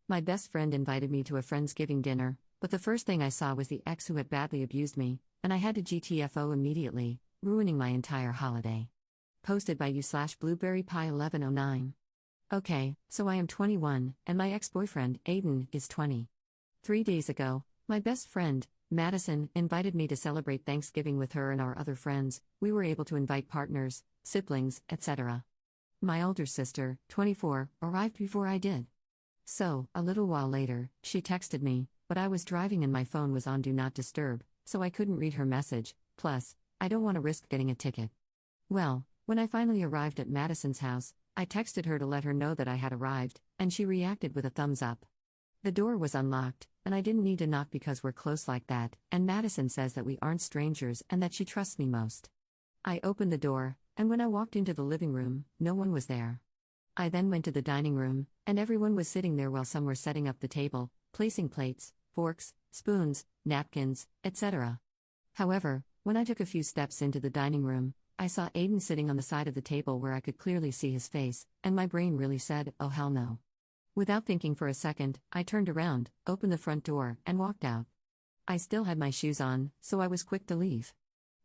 My best friend invited me to a Friendsgiving dinner, but the first thing I saw was the ex who had badly abused me, and I had to GTFO immediately, ruining my entire holiday. Posted by you/blueberrypie1109. Okay, so I am 21, and my ex-boyfriend, Aiden, is 20. 3 days ago, my best friend, Madison, invited me to celebrate Thanksgiving with her and our other friends. We were able to invite partners, siblings, etc. My older sister, 24, arrived before I did. So, a little while later, she texted me, but I was driving and my phone was on Do Not Disturb, so I couldn't read her message, plus, I don't want to risk getting a ticket. Well, when I finally arrived at Madison's house, I texted her to let her know that I had arrived, and she reacted with a thumbs up. The door was unlocked, and I didn't need to knock because we're close like that, and Madison says that we aren't strangers and that she trusts me most. I opened the door, and when I walked into the living room, no one was there. I then went to the dining room, and everyone was sitting there while some were setting up the table, placing plates, forks, spoons, napkins, etc. However, when I took a few steps into the dining room, I saw Aiden sitting on the side of the table where I could clearly see his face, and my brain really said, oh hell no. Without thinking for a second, I turned around, opened the front door, and walked out. I still had my shoes on, so I was quick to leave.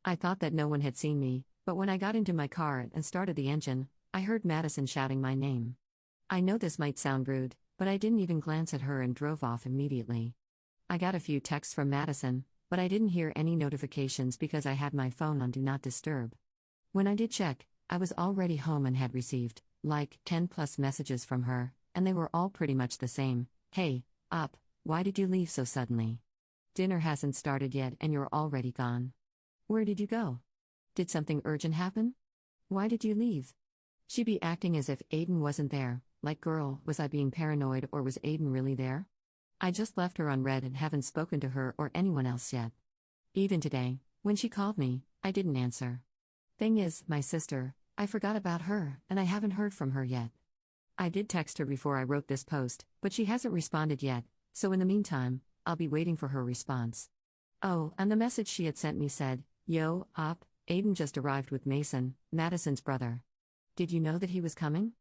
I thought that no one had seen me, but when I got into my car and started the engine, I heard Madison shouting my name. I know this might sound rude, but I didn't even glance at her and drove off immediately. I got a few texts from Madison, but I didn't hear any notifications because I had my phone on Do Not Disturb. When I did check, I was already home and had received, 10 plus messages from her, and they were all pretty much the same. Hey, up, why did you leave so suddenly? Dinner hasn't started yet and you're already gone. Where did you go? Did something urgent happen? Why did you leave? She be acting as if Aiden wasn't there, like girl, was I being paranoid or was Aiden really there? I just left her unread and haven't spoken to her or anyone else yet. Even today, when she called me, I didn't answer. Thing is, my sister, I forgot about her and I haven't heard from her yet. I did text her before I wrote this post, but she hasn't responded yet, so in the meantime, I'll be waiting for her response. Oh, and the message she had sent me said, yo, op, Aiden just arrived with Mason, Madison's brother. Did you know that he was coming?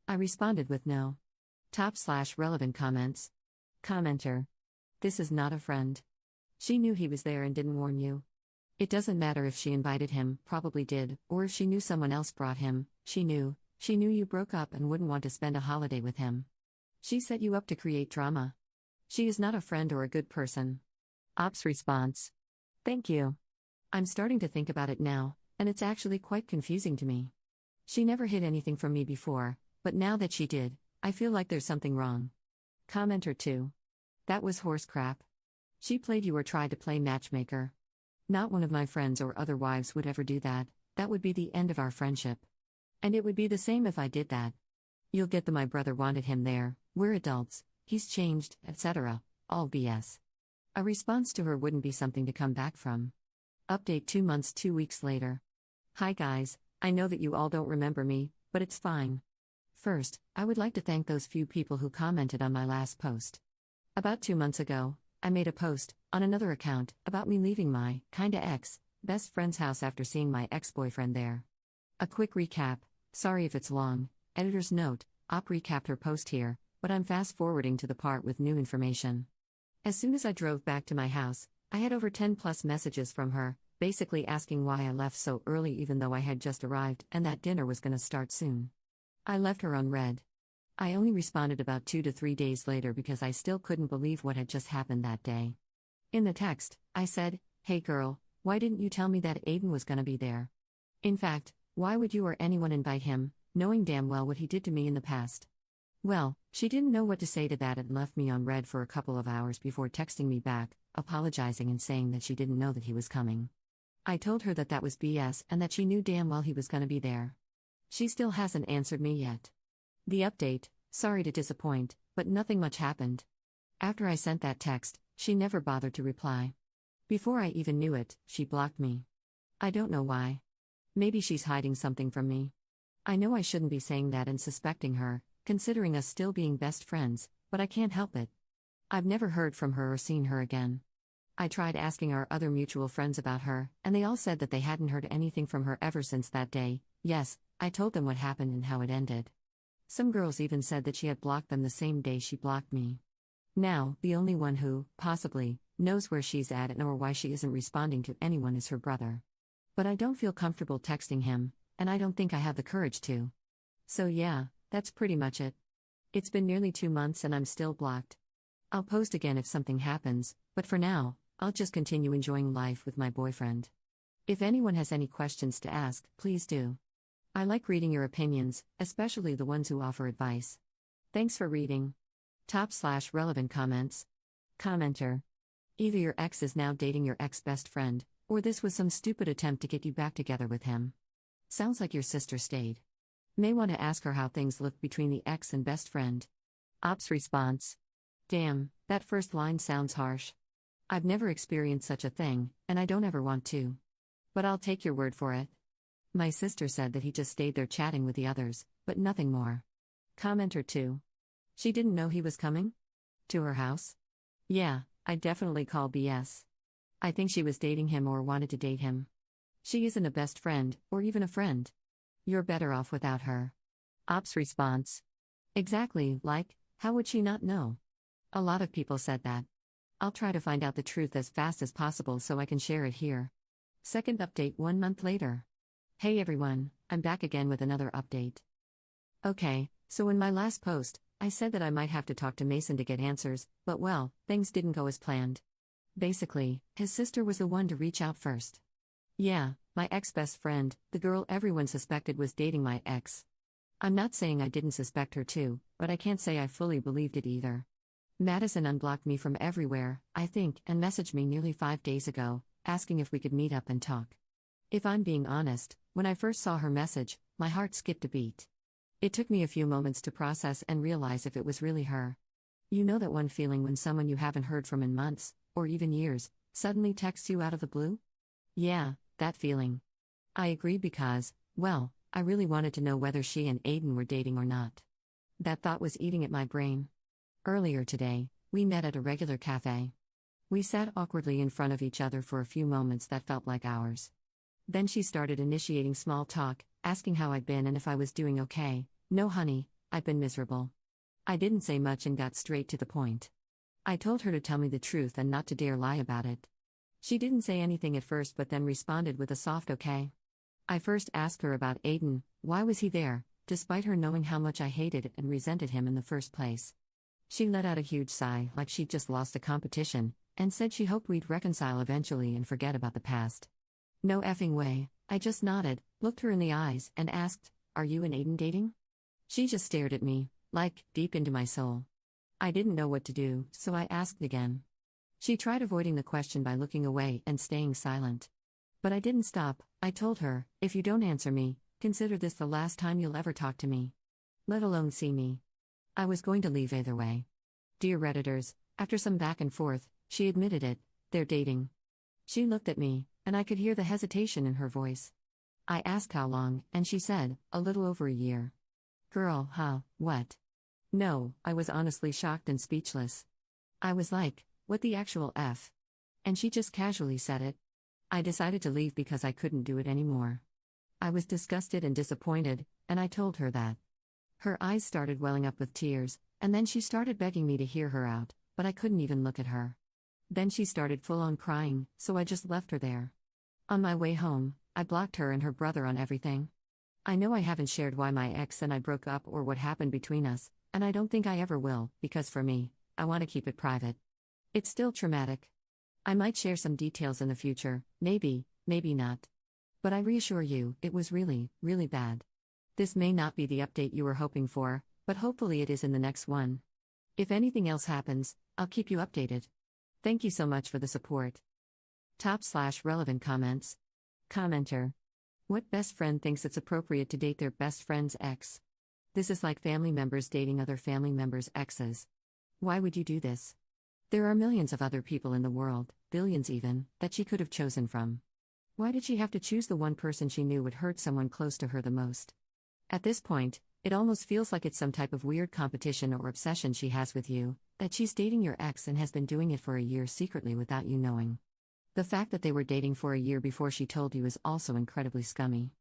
I responded with no. Top/relevant comments. Commenter. This is not a friend. She knew he was there and didn't warn you. It doesn't matter if she invited him, probably did, or if she knew someone else brought him, she knew you broke up and wouldn't want to spend a holiday with him. She set you up to create drama. She is not a friend or a good person. Op's response. Thank you. I'm starting to think about it now, and it's actually quite confusing to me. She never hid anything from me before, but now that she did, I feel like there's something wrong. Commenter 2. That was horse crap. She played you or tried to play matchmaker. Not one of my friends or other wives would ever do that. That would be the end of our friendship. And it would be the same if I did that. You'll get the my brother wanted him there, we're adults, he's changed, etc. All BS. A response to her wouldn't be something to come back from. Update 2 months 2 weeks later. Hi guys, I know that you all don't remember me, but it's fine. First, I would like to thank those few people who commented on my last post. About 2 months ago, I made a post, on another account, about me leaving my, kinda ex, best friend's house after seeing my ex-boyfriend there. A quick recap, sorry if it's long, editor's note, Op recapped her post here, but I'm fast-forwarding to the part with new information. As soon as I drove back to my house, I had over 10 plus messages from her, basically asking why I left so early even though I had just arrived and that dinner was gonna start soon. I left her unread. I only responded about 2 to 3 days later because I still couldn't believe what had just happened that day. In the text, I said, hey girl, why didn't you tell me that Aiden was gonna be there? In fact, why would you or anyone invite him, knowing damn well what he did to me in the past? Well, she didn't know what to say to that and left me on read for a couple of hours before texting me back, apologizing and saying that she didn't know that he was coming. I told her that that was BS and that she knew damn well he was gonna be there. She still hasn't answered me yet. The update, sorry to disappoint, but nothing much happened. After I sent that text, she never bothered to reply. Before I even knew it, she blocked me. I don't know why. Maybe she's hiding something from me. I know I shouldn't be saying that and suspecting her, considering us still being best friends, but I can't help it. I've never heard from her or seen her again. I tried asking our other mutual friends about her, and they all said that they hadn't heard anything from her ever since that day. Yes, I told them what happened and how it ended. Some girls even said that she had blocked them the same day she blocked me. Now, the only one who, possibly, knows where she's at and or why she isn't responding to anyone is her brother. But I don't feel comfortable texting him, and I don't think I have the courage to. So yeah, that's pretty much it. It's been nearly 2 months and I'm still blocked. I'll post again if something happens, but for now, I'll just continue enjoying life with my boyfriend. If anyone has any questions to ask, please do. I like reading your opinions, especially the ones who offer advice. Thanks for reading. /relevant comments. Commenter. Either your ex is now dating your ex-best friend, or this was some stupid attempt to get you back together with him. Sounds like your sister stayed. May want to ask her how things look between the ex and best friend. Ops response. Damn, that first line sounds harsh. I've never experienced such a thing, and I don't ever want to. But I'll take your word for it. My sister said that he just stayed there chatting with the others, but nothing more. Commenter 2. She didn't know he was coming? To her house? Yeah, I definitely call BS. I think she was dating him or wanted to date him. She isn't a best friend, or even a friend. You're better off without her. Ops response. Exactly, like, how would she not know? A lot of people said that. I'll try to find out the truth as fast as possible so I can share it here. Second update 1 month later. Hey everyone, I'm back again with another update. Okay, so in my last post, I said that I might have to talk to Mason to get answers, but well, things didn't go as planned. Basically, his sister was the one to reach out first. Yeah, my ex-best friend, the girl everyone suspected was dating my ex. I'm not saying I didn't suspect her too, but I can't say I fully believed it either. Madison unblocked me from everywhere, I think, and messaged me nearly 5 days ago, asking if we could meet up and talk. If I'm being honest, when I first saw her message, my heart skipped a beat. It took me a few moments to process and realize if it was really her. You know that one feeling when someone you haven't heard from in months, or even years, suddenly texts you out of the blue? Yeah, that feeling. I agree because, well, I really wanted to know whether she and Aiden were dating or not. That thought was eating at my brain. Earlier today, we met at a regular cafe. We sat awkwardly in front of each other for a few moments that felt like hours. Then she started initiating small talk, asking how I'd been and if I was doing okay. No honey, I've been miserable. I didn't say much and got straight to the point. I told her to tell me the truth and not to dare lie about it. She didn't say anything at first but then responded with a soft okay. I first asked her about Aiden, why was he there, despite her knowing how much I hated and resented him in the first place. She let out a huge sigh like she'd just lost a competition, and said she hoped we'd reconcile eventually and forget about the past. No effing way, I just nodded, looked her in the eyes, and asked, are you and Aiden dating? She just stared at me, like, deep into my soul. I didn't know what to do, so I asked again. She tried avoiding the question by looking away and staying silent. But I didn't stop. I told her, if you don't answer me, consider this the last time you'll ever talk to me. Let alone see me. I was going to leave either way. Dear Redditors, after some back and forth, she admitted it, they're dating. She looked at me, and I could hear the hesitation in her voice. I asked how long, and she said, a little over a year. Girl, huh, what? No, I was honestly shocked and speechless. I was like, what the actual F? And she just casually said it. I decided to leave because I couldn't do it anymore. I was disgusted and disappointed, and I told her that. Her eyes started welling up with tears, and then she started begging me to hear her out, but I couldn't even look at her. Then she started full-on crying, so I just left her there. On my way home, I blocked her and her brother on everything. I know I haven't shared why my ex and I broke up or what happened between us, and I don't think I ever will, because for me, I want to keep it private. It's still traumatic. I might share some details in the future, maybe, maybe not. But I reassure you, it was really, really bad. This may not be the update you were hoping for, but hopefully it is in the next one. If anything else happens, I'll keep you updated. Thank you so much for the support. /relevant comments. Commenter. What best friend thinks it's appropriate to date their best friend's ex? This is like family members dating other family members' exes. Why would you do this? There are millions of other people in the world, billions even, that she could have chosen from. Why did she have to choose the one person she knew would hurt someone close to her the most? At this point, it almost feels like it's some type of weird competition or obsession she has with you, that she's dating your ex and has been doing it for a year secretly without you knowing. The fact that they were dating for a year before she told you is also incredibly scummy.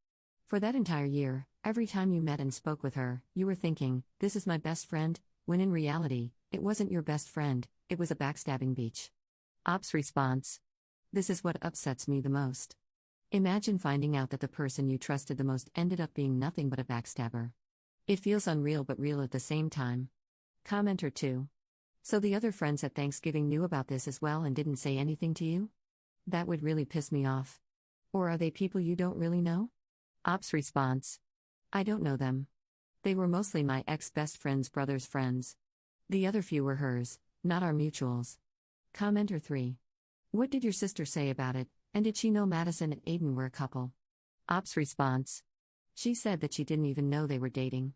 For that entire year, every time you met and spoke with her, you were thinking, this is my best friend, when in reality, it wasn't your best friend, it was a backstabbing beach. Ops response. This is what upsets me the most. Imagine finding out that the person you trusted the most ended up being nothing but a backstabber. It feels unreal but real at the same time. Commenter 2. So the other friends at Thanksgiving knew about this as well and didn't say anything to you? That would really piss me off. Or are they people you don't really know? Ops response. I don't know them. They were mostly my ex-best friend's brother's friends. The other few were hers, not our mutuals. Commenter 3. What did your sister say about it, and did she know Madison and Aiden were a couple? Ops response. She said that she didn't even know they were dating.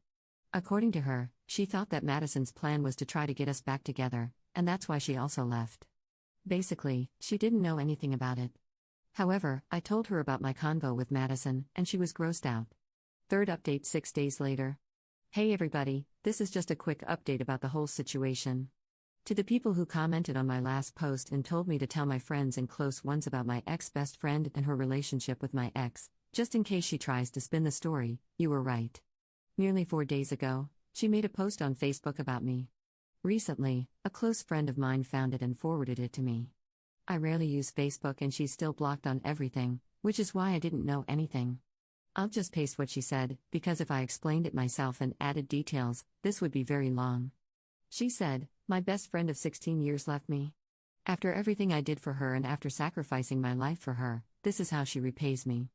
According to her, she thought that Madison's plan was to try to get us back together, and that's why she also left. Basically, she didn't know anything about it. However, I told her about my convo with Madison, and she was grossed out. Third update 6 days later. Hey everybody, this is just a quick update about the whole situation. To the people who commented on my last post and told me to tell my friends and close ones about my ex-best friend and her relationship with my ex, just in case she tries to spin the story, you were right. Nearly 4 days ago, she made a post on Facebook about me. Recently, a close friend of mine found it and forwarded it to me. I rarely use Facebook and she's still blocked on everything, which is why I didn't know anything. I'll just paste what she said, because if I explained it myself and added details, this would be very long. She said, my best friend of 16 years left me. After everything I did for her and after sacrificing my life for her, this is how she repays me.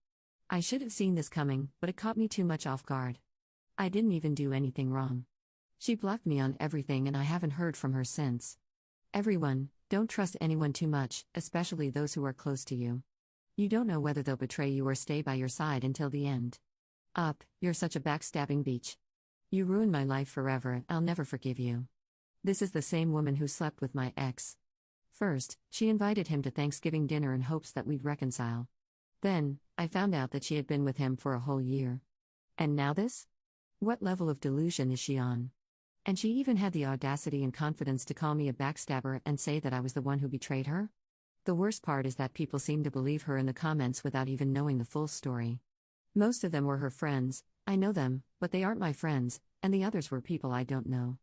I should have seen this coming, but it caught me too much off guard. I didn't even do anything wrong. She blocked me on everything and I haven't heard from her since. Everyone, don't trust anyone too much, especially those who are close to you. You don't know whether they'll betray you or stay by your side until the end. You're such a backstabbing beach. You ruined my life forever and I'll never forgive you. This is the same woman who slept with my ex. First, she invited him to Thanksgiving dinner in hopes that we'd reconcile. Then, I found out that she had been with him for a whole year. And now this? What level of delusion is she on? And she even had the audacity and confidence to call me a backstabber and say that I was the one who betrayed her? The worst part is that people seem to believe her in the comments without even knowing the full story. Most of them were her friends, I know them, but they aren't my friends, and the others were people I don't know.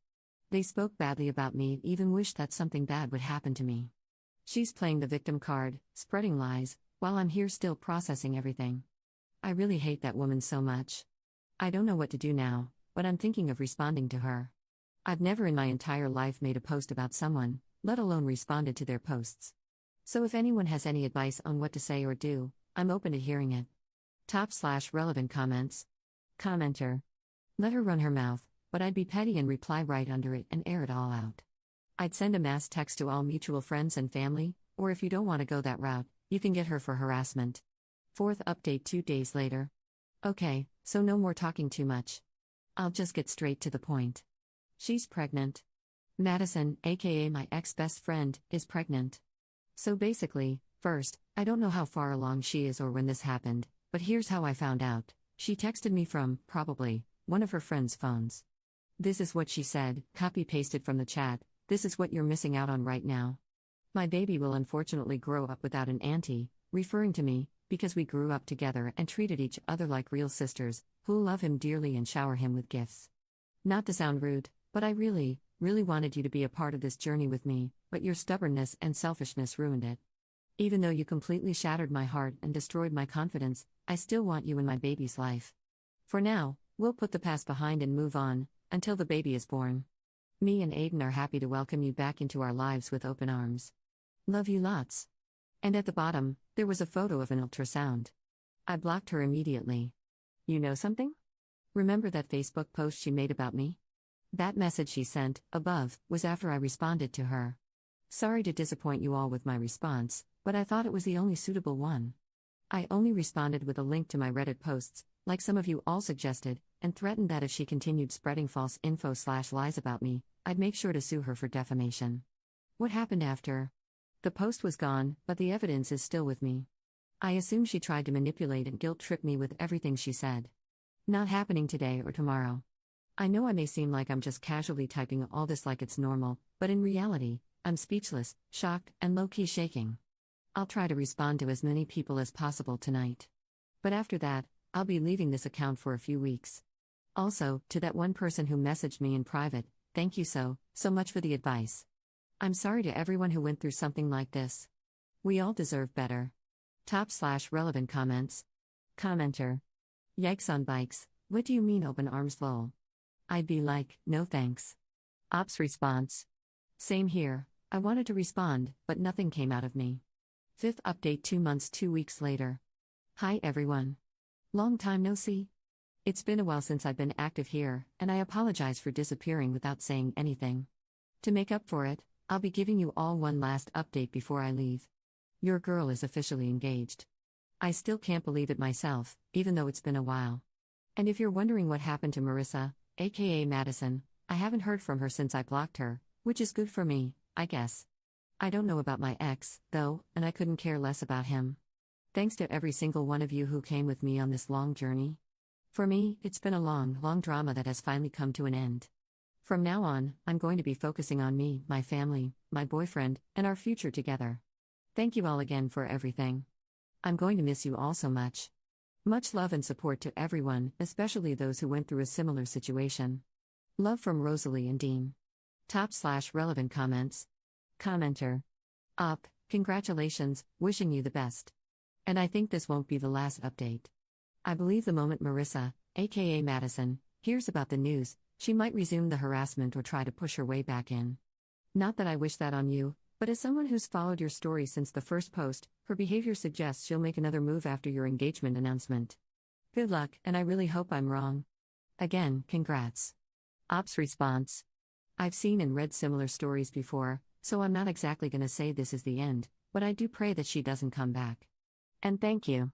They spoke badly about me and even wished that something bad would happen to me. She's playing the victim card, spreading lies, while I'm here still processing everything. I really hate that woman so much. I don't know what to do now, but I'm thinking of responding to her. I've never in my entire life made a post about someone, let alone responded to their posts. So if anyone has any advice on what to say or do, I'm open to hearing it. Top/relevant comments. Commenter. Let her run her mouth, but I'd be petty and reply right under it and air it all out. I'd send a mass text to all mutual friends and family, or if you don't want to go that route, you can get her for harassment. Fourth update 2 days later. Okay, so no more talking too much. I'll just get straight to the point. She's pregnant. Madison, aka my ex-best friend, is pregnant. So basically, first, I don't know how far along she is or when this happened, but here's how I found out. She texted me from, probably, one of her friends' phones. This is what she said, copy-pasted from the chat, this is what you're missing out on right now. My baby will unfortunately grow up without an auntie, referring to me, because we grew up together and treated each other like real sisters, who love him dearly and shower him with gifts. Not to sound rude, but I really wanted you to be a part of this journey with me, but your stubbornness and selfishness ruined it. Even though you completely shattered my heart and destroyed my confidence, I still want you in my baby's life. For now, we'll put the past behind and move on, until the baby is born. Me and Aiden are happy to welcome you back into our lives with open arms. Love you lots. And at the bottom, there was a photo of an ultrasound. I blocked her immediately. You know something? Remember that Facebook post she made about me? That message she sent, above, was after I responded to her. Sorry to disappoint you all with my response, but I thought it was the only suitable one. I only responded with a link to my Reddit posts, like some of you all suggested, and threatened that if she continued spreading false info/lies about me, I'd make sure to sue her for defamation. What happened after? The post was gone, but the evidence is still with me. I assume she tried to manipulate and guilt-trip me with everything she said. Not happening today or tomorrow. I know I may seem like I'm just casually typing all this like it's normal, but in reality, I'm speechless, shocked, and low-key shaking. I'll try to respond to as many people as possible tonight. But after that, I'll be leaving this account for a few weeks. Also, to that one person who messaged me in private, thank you so So much for the advice. I'm sorry to everyone who went through something like this. We all deserve better. Top/relevant comments. Commenter. Yikes on bikes, what do you mean open arms lol? I'd be like, no thanks. Ops response. Same here, I wanted to respond, but nothing came out of me. Fifth update 2 months 2 weeks later. Hi everyone. Long time no see. It's been a while since I've been active here, and I apologize for disappearing without saying anything. To make up for it, I'll be giving you all one last update before I leave. Your girl is officially engaged. I still can't believe it myself, even though it's been a while. And if you're wondering what happened to Marissa, aka Madison, I haven't heard from her since I blocked her, which is good for me, I guess. I don't know about my ex, though, and I couldn't care less about him. Thanks to every single one of you who came with me on this long journey. For me, it's been a long, long drama that has finally come to an end. From now on, I'm going to be focusing on me, my family, my boyfriend, and our future together. Thank you all again for everything. I'm going to miss you all so much. Much love and support to everyone, especially those who went through a similar situation. Love from Rosalie and Dean. Top/relevant comments. Commenter. Congratulations, wishing you the best. And I think this won't be the last update. I believe the moment Marissa, aka Madison, hears about the news, she might resume the harassment or try to push her way back in. Not that I wish that on you, but as someone who's followed your story since the first post, her behavior suggests she'll make another move after your engagement announcement. Good luck, and I really hope I'm wrong. Again, congrats. Ops response. I've seen and read similar stories before, so I'm not exactly gonna say this is the end, but I do pray that she doesn't come back. And thank you.